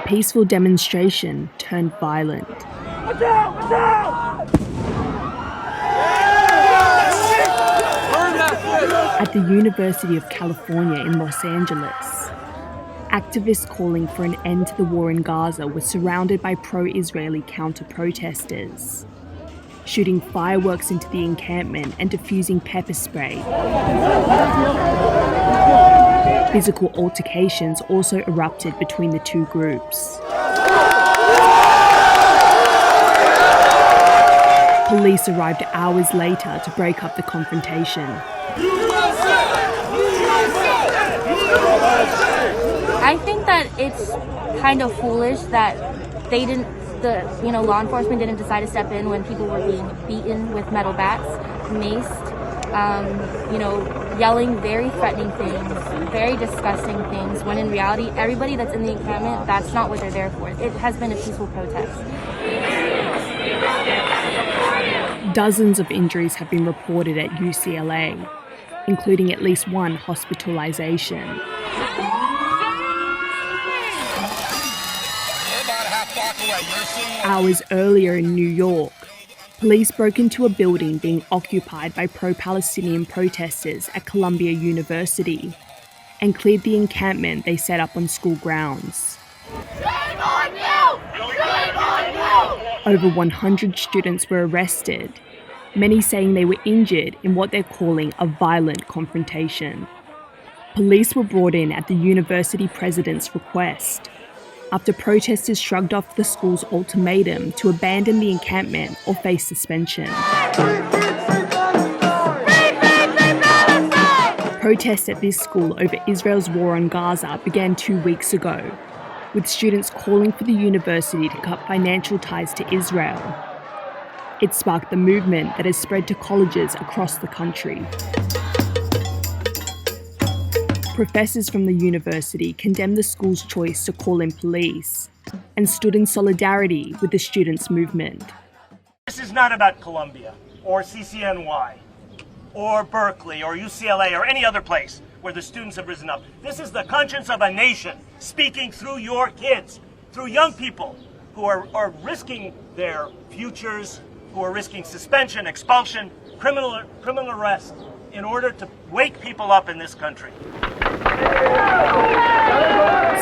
peaceful demonstration turned violent. At the University of California in Los Angeles, activists calling for an end to the war in Gaza were surrounded by pro-Israeli counter-protesters, shooting fireworks into the encampment and diffusing pepper spray. Physical altercations also erupted between the two groups. Police arrived hours later to break up the confrontation. I think that it's kind of foolish that law enforcement didn't decide to step in when people were being beaten with metal bats, maced, yelling very threatening things, very disgusting things, when in reality, everybody that's in the encampment, that's not what they're there for. It has been a peaceful protest. Dozens of injuries have been reported at UCLA, including at least one hospitalization. Hours earlier in New York, police broke into a building being occupied by pro-Palestinian protesters at Columbia University and cleared the encampment they set up on school grounds. Shame on you! Shame on you! Over 100 students were arrested, many saying they were injured in what they're calling a violent confrontation. Police were brought in at the university president's request, after protesters shrugged off the school's ultimatum to abandon the encampment or face suspension. Protests at this school over Israel's war on Gaza began 2 weeks ago, with students calling for the university to cut financial ties to Israel. It sparked the movement that has spread to colleges across the country. Professors from the university condemned the school's choice to call in police and stood in solidarity with the students' movement. This is not about Columbia or CCNY or Berkeley or UCLA or any other place where the students have risen up. This is the conscience of a nation speaking through your kids, through young people who are risking their futures, who are risking suspension, expulsion, criminal arrest in order to wake people up in this country.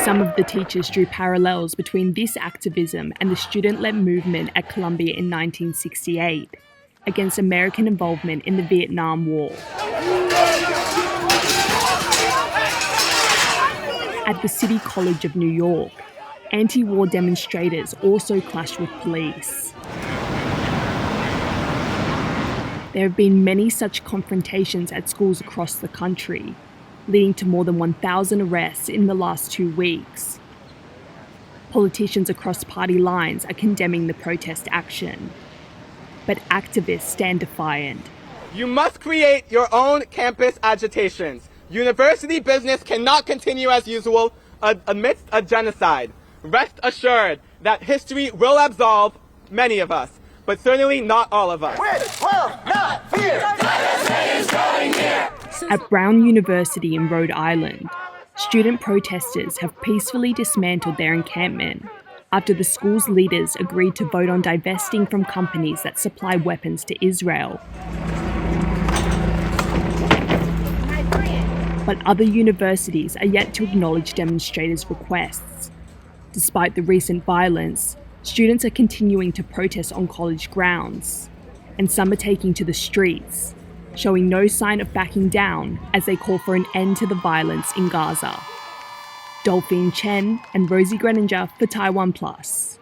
Some of the teachers drew parallels between this activism and the student-led movement at Columbia in 1968 against American involvement in the Vietnam War. At the City College of New York, anti-war demonstrators also clashed with police. There have been many such confrontations at schools across the country, leading to more than 1,000 arrests in the last 2 weeks. Politicians across party lines are condemning the protest action, but activists stand defiant. You must create your own campus agitations. University business cannot continue as usual amidst a genocide. Rest assured that history will absolve many of us, but certainly not all of us. We will not fear! Genocide is coming here! At Brown University in Rhode Island, student protesters have peacefully dismantled their encampment after the school's leaders agreed to vote on divesting from companies that supply weapons to Israel. But other universities are yet to acknowledge demonstrators' requests. Despite the recent violence, students are continuing to protest on college grounds, and some are taking to the streets, showing no sign of backing down as they call for an end to the violence in Gaza. Dolphine, Chen and Rosie Grenenger for TaiwanPlus.